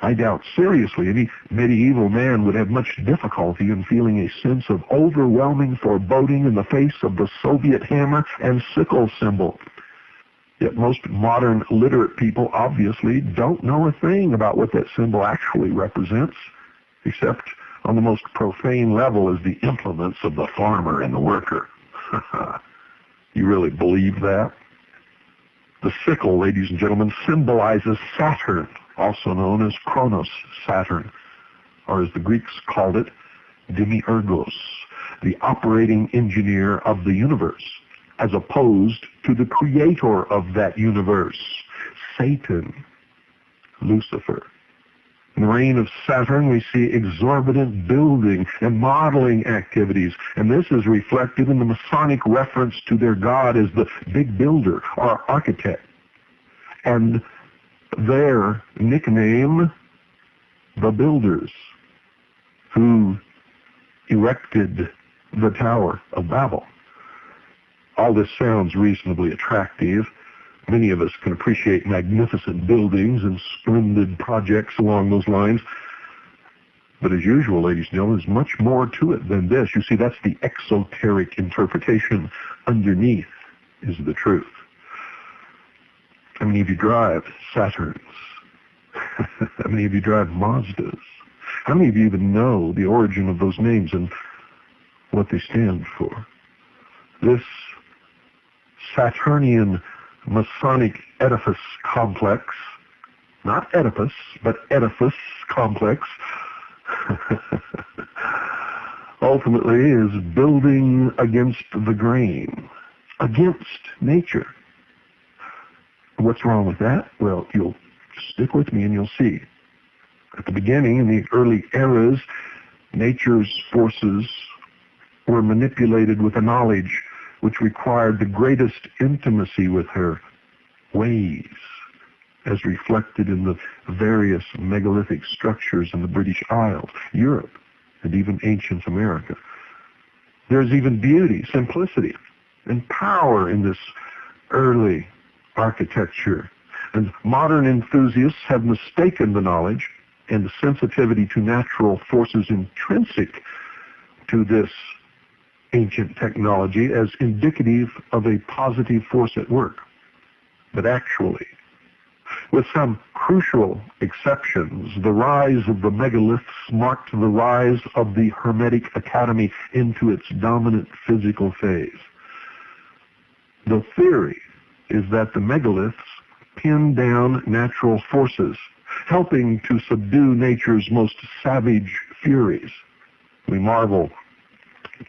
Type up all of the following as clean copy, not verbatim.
I doubt seriously any medieval man would have much difficulty in feeling a sense of overwhelming foreboding in the face of the Soviet hammer and sickle symbol. Yet most modern literate people obviously don't know a thing about what that symbol actually represents, except on the most profane level as the implements of the farmer and the worker. You really believe that? The sickle, ladies and gentlemen, symbolizes Saturn, also known as Kronos, Saturn, or as the Greeks called it, Demiurgos, the operating engineer of the universe, as opposed to the creator of that universe, Satan, Lucifer. In the reign of Saturn, we see exorbitant building and modeling activities, and this is reflected in the Masonic reference to their god as the big builder or architect. And their nickname, the Builders, who erected the Tower of Babel. All this sounds reasonably attractive. Many of us can appreciate magnificent buildings and splendid projects along those lines. But as usual, ladies and gentlemen, there's much more to it than this. You see, that's the exoteric interpretation. Underneath is the truth. How many of you drive Saturns? How many of you drive Mazdas? How many of you even know the origin of those names and what they stand for? This Saturnian Masonic edifice complex, not Oedipus, but edifice complex, ultimately is building against the grain, against nature. What's wrong with that? Well, you'll stick with me and you'll see. At the beginning, in the early eras, nature's forces were manipulated with a knowledge which required the greatest intimacy with her ways, as reflected in the various megalithic structures in the British Isles, Europe, and even ancient America. There's even beauty, simplicity, and power in this early architecture. And modern enthusiasts have mistaken the knowledge and the sensitivity to natural forces intrinsic to this ancient technology as indicative of a positive force at work. But actually, with some crucial exceptions, the rise of the megaliths marked the rise of the Hermetic Academy into its dominant physical phase. The theory is that the megaliths pin down natural forces, helping to subdue nature's most savage furies. We marvel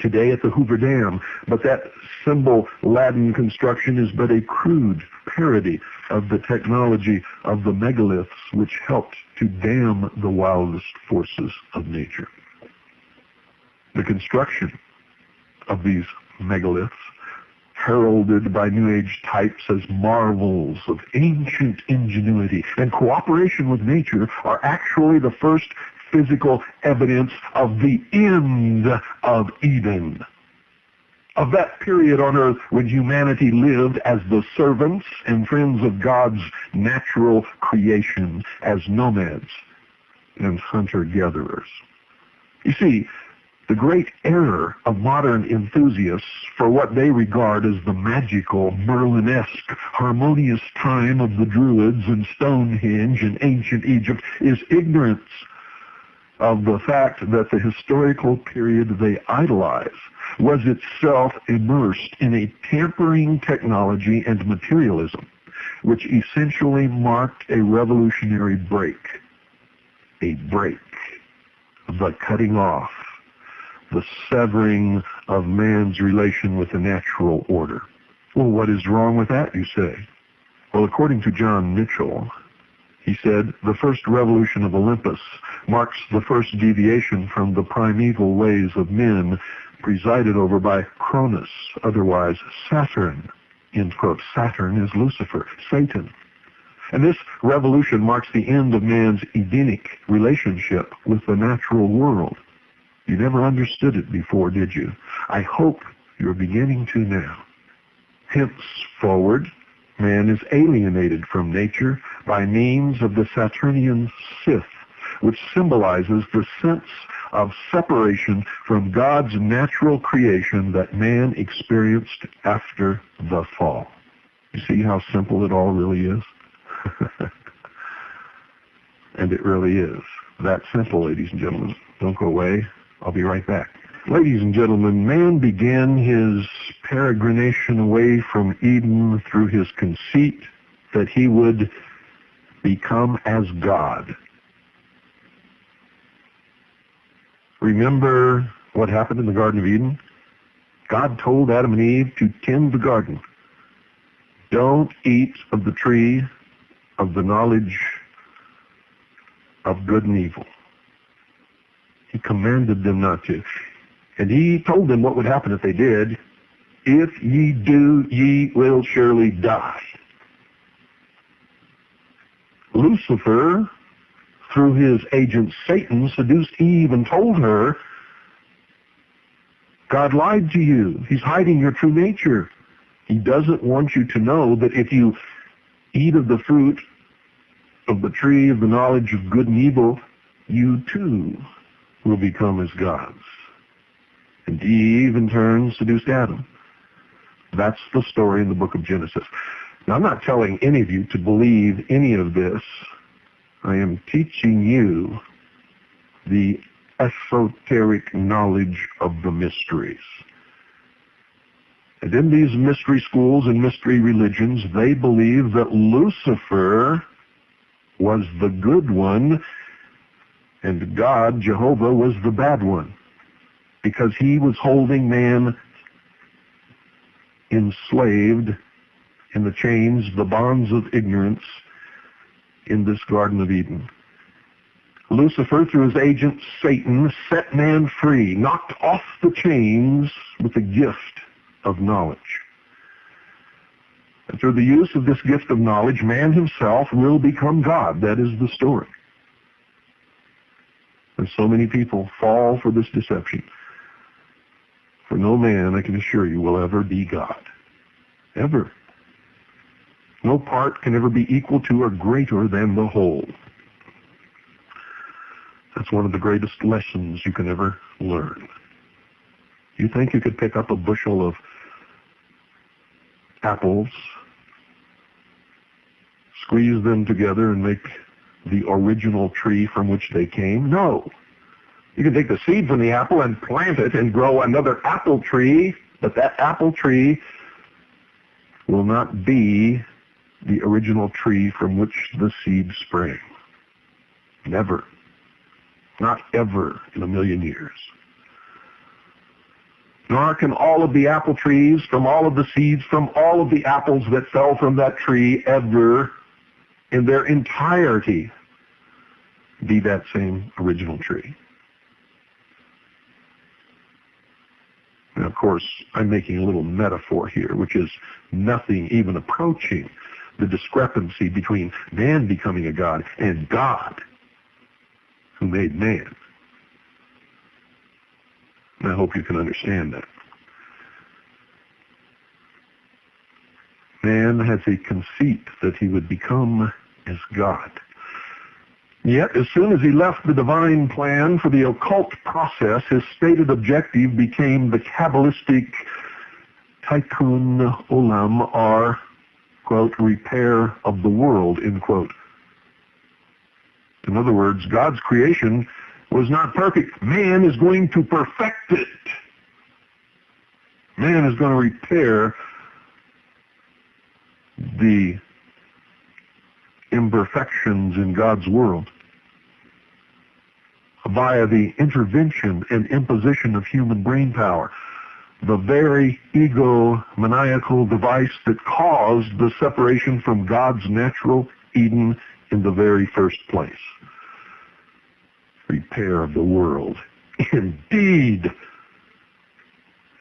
today at the Hoover Dam, but that symbol Latin construction is but a crude parody of the technology of the megaliths, which helped to dam the wildest forces of nature. The construction of these megaliths, heralded by New Age types as marvels of ancient ingenuity and cooperation with nature, are actually the first physical evidence of the end of Eden, of that period on earth when humanity lived as the servants and friends of God's natural creation, as nomads and hunter-gatherers. You see, the great error of modern enthusiasts for what they regard as the magical, Merlin-esque, harmonious time of the Druids and Stonehenge in ancient Egypt is ignorance of the fact that the historical period they idolize was itself immersed in a tampering technology and materialism, which essentially marked a revolutionary break. A break. The cutting off, the severing of man's relation with the natural order. Well, what is wrong with that, you say? Well, according to John Mitchell, he said, the first revolution of Olympus marks the first deviation from the primeval ways of men presided over by Cronus, otherwise Saturn. End quote. Saturn is Lucifer, Satan. And this revolution marks the end of man's Edenic relationship with the natural world. You never understood it before, did you? I hope you're beginning to now. Henceforward, man is alienated from nature by means of the Saturnian Sith which symbolizes the sense of separation from God's natural creation that man experienced after the fall. You see how simple it all really is? And it really is. That simple, ladies and gentlemen. Don't go away. I'll be right back. Ladies and gentlemen, man began his peregrination away from Eden through his conceit that he would become as God. Remember what happened in the Garden of Eden? God told Adam and Eve to tend the garden. Don't eat of the tree of the knowledge of good and evil. He commanded them not to. And he told them what would happen if they did. If ye do, ye will surely die. Lucifer, through his agent Satan, seduced Eve and told her, God lied to you. He's hiding your true nature. He doesn't want you to know that if you eat of the fruit of the tree of the knowledge of good and evil, you too will become as gods. And Eve, in turn, seduced Adam. That's the story in the book of Genesis. Now, I'm not telling any of you to believe any of this. I am teaching you the esoteric knowledge of the mysteries. And in these mystery schools and mystery religions, they believe that Lucifer was the good one and God, Jehovah, was the bad one, because he was holding man enslaved in the chains, the bonds of ignorance in this Garden of Eden. Lucifer, through his agent Satan, set man free, knocked off the chains with the gift of knowledge. And through the use of this gift of knowledge, man himself will become God. That is the story. And so many people fall for this deception. For no man, I can assure you, will ever be God. Ever. No part can ever be equal to or greater than the whole. That's one of the greatest lessons you can ever learn. You think you could pick up a bushel of apples, squeeze them together and make the original tree from which they came? No. You can take the seed from the apple and plant it and grow another apple tree, but that apple tree will not be the original tree from which the seed sprang. Never. Not ever in a million years. Nor can all of the apple trees from all of the seeds from all of the apples that fell from that tree ever in their entirety be that same original tree. Now, of course, I'm making a little metaphor here, which is nothing even approaching the discrepancy between man becoming a god and God who made man. And I hope you can understand that. Man has a conceit that he would become as God. Yet, as soon as he left the divine plan for the occult process, his stated objective became the Kabbalistic tikkun olam, or, quote, repair of the world, end quote. In other words, God's creation was not perfect. Man is going to perfect it. Man is going to repair the imperfections in God's world via the intervention and imposition of human brain power, the very egomaniacal device that caused the separation from God's natural Eden in the very first place. Repair of the world. Indeed,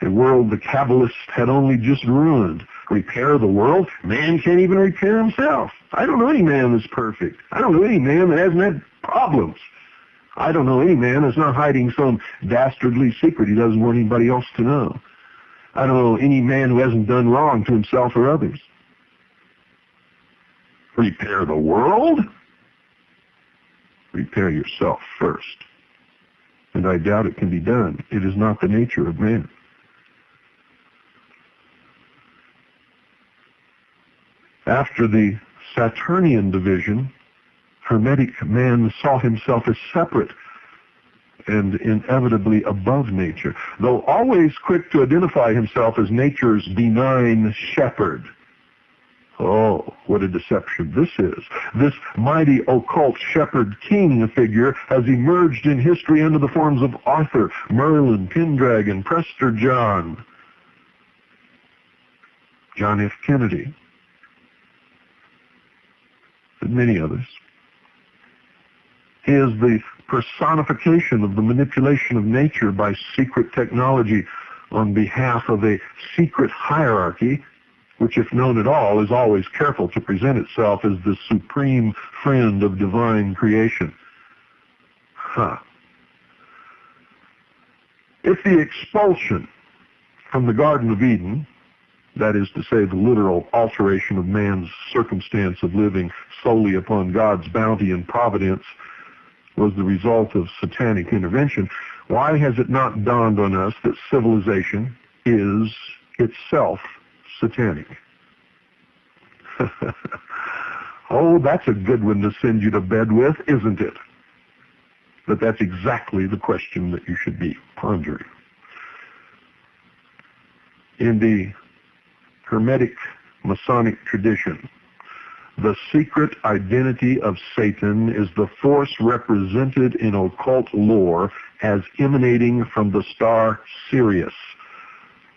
a world the Kabbalists had only just ruined. Repair the world? Man can't even repair himself. I don't know any man that's perfect. I don't know any man that hasn't had problems. I don't know any man that's not hiding some dastardly secret he doesn't want anybody else to know. I don't know any man who hasn't done wrong to himself or others. Repair the world? Repair yourself first. And I doubt it can be done. It is not the nature of man. After the Saturnian division, Hermetic man saw himself as separate and inevitably above nature, though always quick to identify himself as nature's benign shepherd. Oh, what a deception this is. This mighty occult shepherd king figure has emerged in history under the forms of Arthur, Merlin, Pendragon, Prester John, John F. Kennedy, and many others. He is the personification of the manipulation of nature by secret technology on behalf of a secret hierarchy, which, if known at all, is always careful to present itself as the supreme friend of divine creation. If the expulsion from the Garden of Eden, that is to say, the literal alteration of man's circumstance of living solely upon God's bounty and providence, was the result of satanic intervention, why has it not dawned on us that civilization is itself satanic? Oh, that's a good one to send you to bed with, isn't it? But that's exactly the question that you should be pondering. In the Hermetic Masonic tradition, the secret identity of Satan is the force represented in occult lore as emanating from the star Sirius,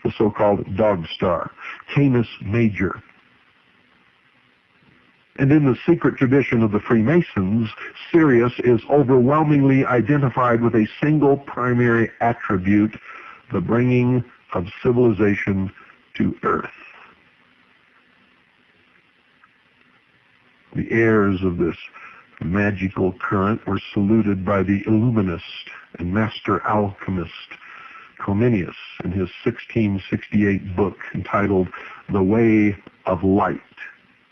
the so-called dog star, Canis Major. And in the secret tradition of the Freemasons, Sirius is overwhelmingly identified with a single primary attribute, the bringing of civilization to Earth. The heirs of this magical current were saluted by the Illuminist and master alchemist Comenius in his 1668 book entitled The Way of Light.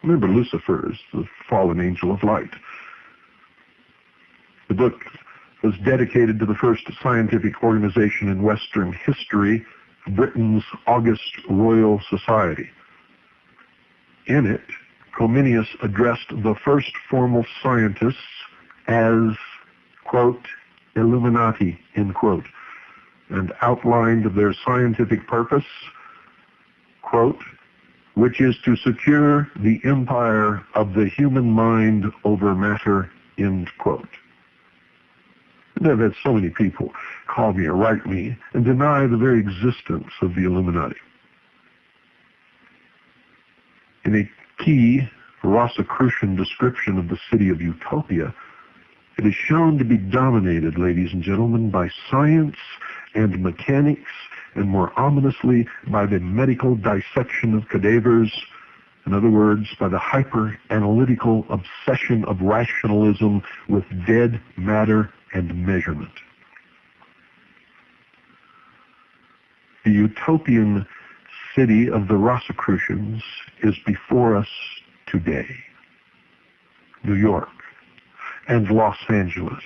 Remember, Lucifer is the fallen angel of light. The book was dedicated to the first scientific organization in Western history, Britain's August Royal Society. In it, Comenius addressed the first formal scientists as, quote, Illuminati, end quote, and outlined their scientific purpose, quote, which is to secure the empire of the human mind over matter, end quote. And I've had so many people call me or write me and deny the very existence of the Illuminati. In a key Rosicrucian description of the city of Utopia, it is shown to be dominated, ladies and gentlemen, by science and mechanics, and more ominously by the medical dissection of cadavers, in other words, by the hyper-analytical obsession of rationalism with dead matter and measurement. The utopian city of the Rosicrucians is before us today. New York and Los Angeles,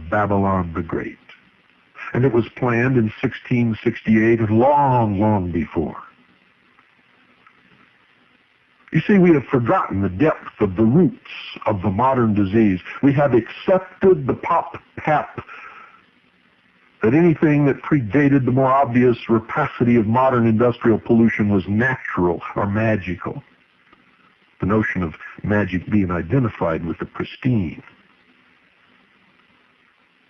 Babylon the Great. And it was planned in 1668, long, long before. You see, we have forgotten the depth of the roots of the modern disease. We have accepted the pop-pap that anything that predated the more obvious rapacity of modern industrial pollution was natural or magical. The notion of magic being identified with the pristine.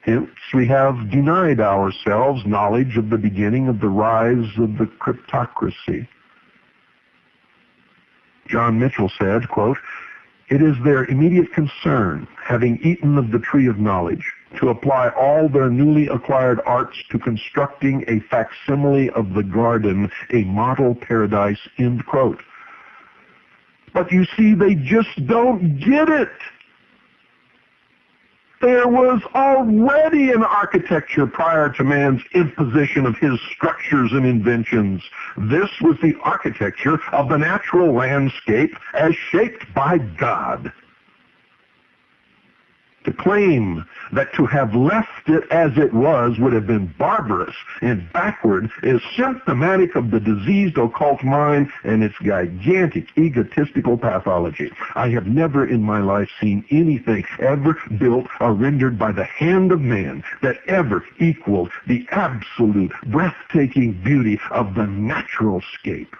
Hence, we have denied ourselves knowledge of the beginning of the rise of the cryptocracy. John Mitchell said, quote, it is their immediate concern, having eaten of the tree of knowledge, to apply all their newly acquired arts to constructing a facsimile of the garden, a model paradise, end quote. But you see, they just don't get it. There was already an architecture prior to man's imposition of his structures and inventions. This was the architecture of the natural landscape as shaped by God. To claim that to have left it as it was would have been barbarous and backward is symptomatic of the diseased occult mind and its gigantic egotistical pathology. I have never in my life seen anything ever built or rendered by the hand of man that ever equaled the absolute breathtaking beauty of the natural scape.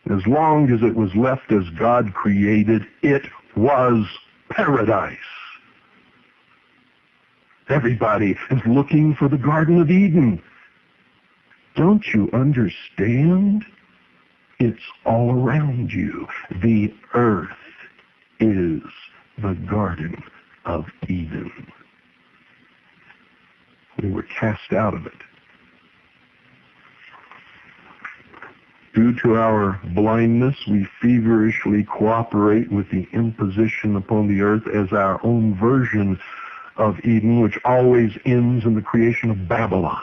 As long as it was left as God created, it was paradise. Everybody is looking for the Garden of Eden. Don't you understand? It's all around you. The earth is the Garden of Eden. We were cast out of it. Due to our blindness, we feverishly cooperate with the imposition upon the earth as our own version of Eden, which always ends in the creation of Babylon,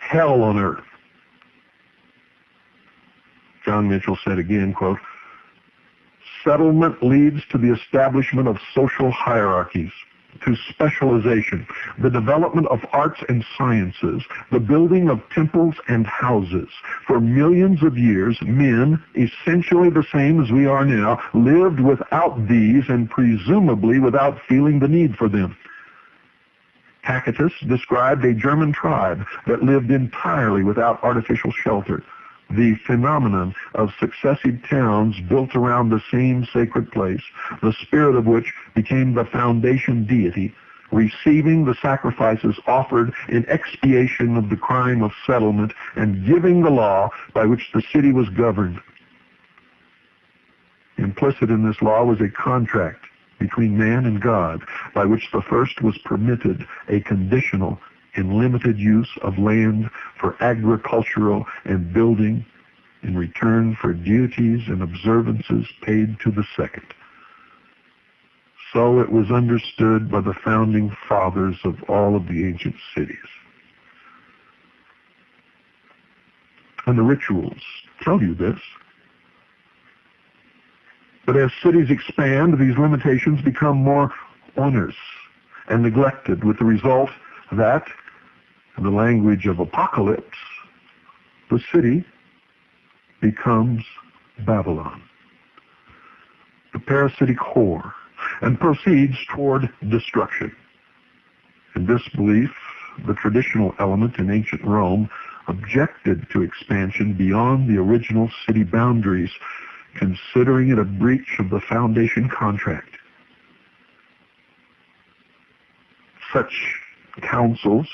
hell on earth. John Mitchell said again, quote, "Settlement leads to the establishment of social hierarchies, to specialization, the development of arts and sciences, the building of temples and houses. For millions of years, men, essentially the same as we are now, lived without these and presumably without feeling the need for them." Tacitus described a German tribe that lived entirely without artificial shelter. The phenomenon of successive towns built around the same sacred place, the spirit of which became the foundation deity, receiving the sacrifices offered in expiation of the crime of settlement and giving the law by which the city was governed. Implicit in this law was a contract between man and God, by which the first was permitted a conditional and limited use of land for agricultural and building in return for duties and observances paid to the second. So it was understood by the founding fathers of all of the ancient cities. And the rituals tell you this. But as cities expand, these limitations become more onerous and neglected, with the result that, in the language of Apocalypse, the city becomes Babylon, the parasitic whore, and proceeds toward destruction. In this belief, the traditional element in ancient Rome objected to expansion beyond the original city boundaries, considering it a breach of the foundation contract. Such counsels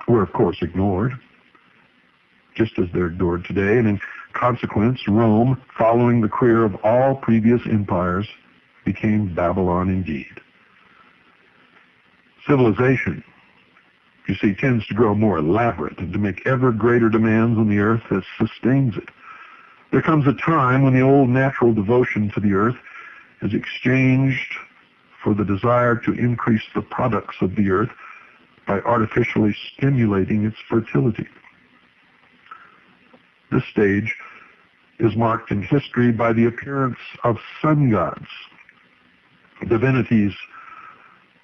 were, of course, ignored, just as they're ignored today, and in consequence, Rome, following the career of all previous empires, became Babylon indeed. Civilization, you see, tends to grow more elaborate and to make ever greater demands on the earth that sustains it. There comes a time when the old natural devotion to the earth is exchanged for the desire to increase the products of the earth by artificially stimulating its fertility. This stage is marked in history by the appearance of sun gods, divinities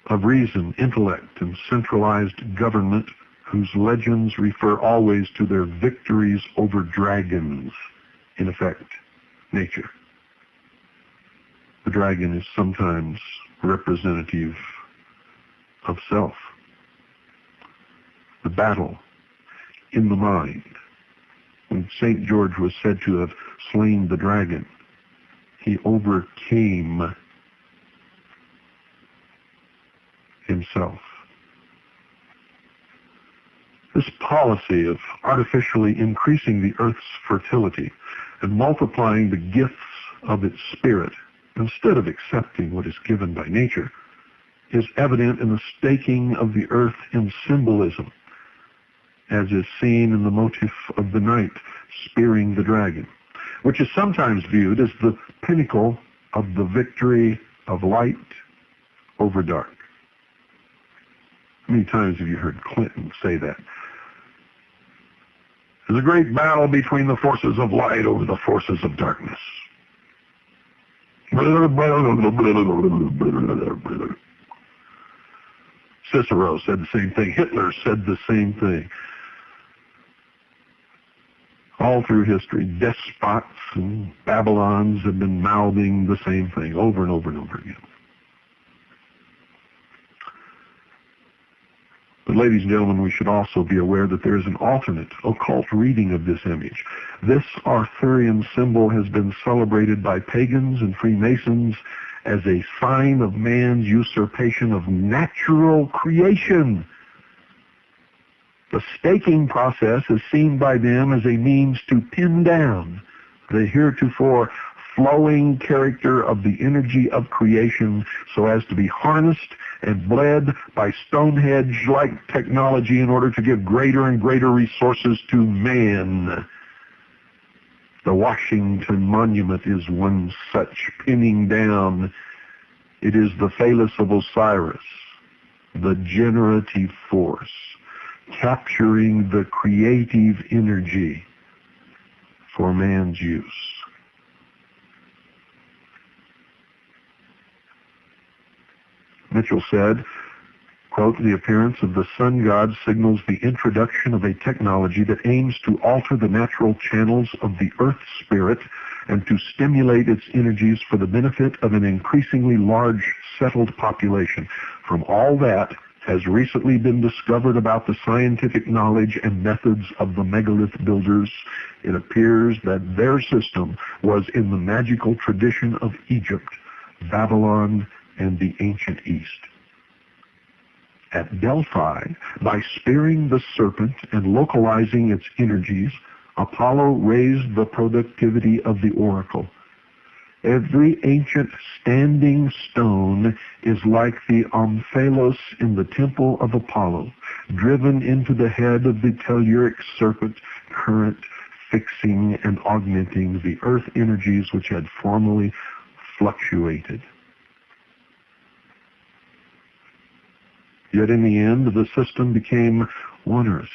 of reason, intellect, and centralized government, whose legends refer always to their victories over dragons, in effect, nature. The dragon is sometimes representative of self. The battle in the mind. When St. George was said to have slain the dragon, he overcame himself. This policy of artificially increasing the earth's fertility and multiplying the gifts of its spirit instead of accepting what is given by nature is evident in the staking of the earth in symbolism, as is seen in the motif of the knight spearing the dragon, which is sometimes viewed as the pinnacle of the victory of light over dark. How many times have you heard Clinton say that? There's a great battle between the forces of light over the forces of darkness. Cicero said the same thing. Hitler said the same thing. All through history, despots and Babylons have been mouthing the same thing over and over and over again. But ladies and gentlemen, we should also be aware that there is an alternate, occult reading of this image. This Arthurian symbol has been celebrated by pagans and Freemasons as a sign of man's usurpation of natural creation. The staking process is seen by them as a means to pin down the heretofore flowing character of the energy of creation so as to be harnessed and bled by Stonehenge-like technology in order to give greater and greater resources to man. The Washington Monument is one such pinning down. It is the phallus of Osiris, the generative force, capturing the creative energy for man's use. Mitchell said, quote, "The appearance of the sun god signals the introduction of a technology that aims to alter the natural channels of the earth spirit and to stimulate its energies for the benefit of an increasingly large settled population. From all that has recently been discovered about the scientific knowledge and methods of the megalith builders, it appears that their system was in the magical tradition of Egypt, Babylon, and the ancient East. At Delphi, by spearing the serpent and localizing its energies, Apollo raised the productivity of the oracle. Every ancient standing stone is like the omphalos in the temple of Apollo, driven into the head of the telluric serpent current, fixing and augmenting the earth energies which had formerly fluctuated. Yet in the end, the system became onerous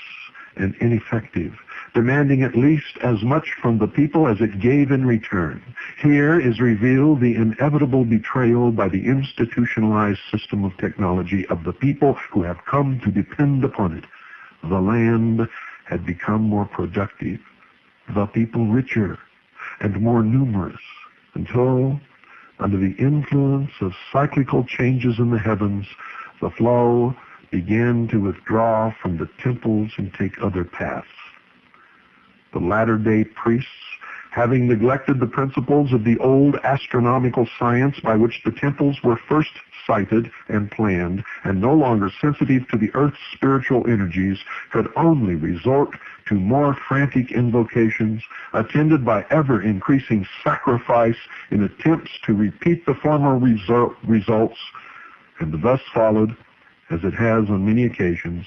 and ineffective, demanding at least as much from the people as it gave in return. Here is revealed the inevitable betrayal by the institutionalized system of technology of the people who have come to depend upon it. The land had become more productive, the people richer and more numerous, until, under the influence of cyclical changes in the heavens, the flow began to withdraw from the temples and take other paths. The latter-day priests, having neglected the principles of the old astronomical science by which the temples were first sited and planned, and no longer sensitive to the earth's spiritual energies, could only resort to more frantic invocations, attended by ever-increasing sacrifice in attempts to repeat the former results, and thus followed, as it has on many occasions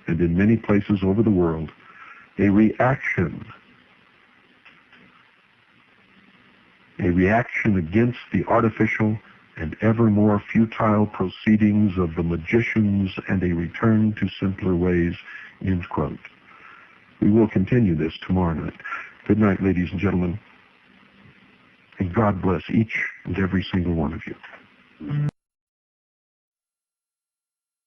and in many places over the world, a reaction against the artificial and ever more futile proceedings of the magicians and a return to simpler ways," end quote. We will continue this tomorrow night. Good night, ladies and gentlemen, and God bless each and every single one of you.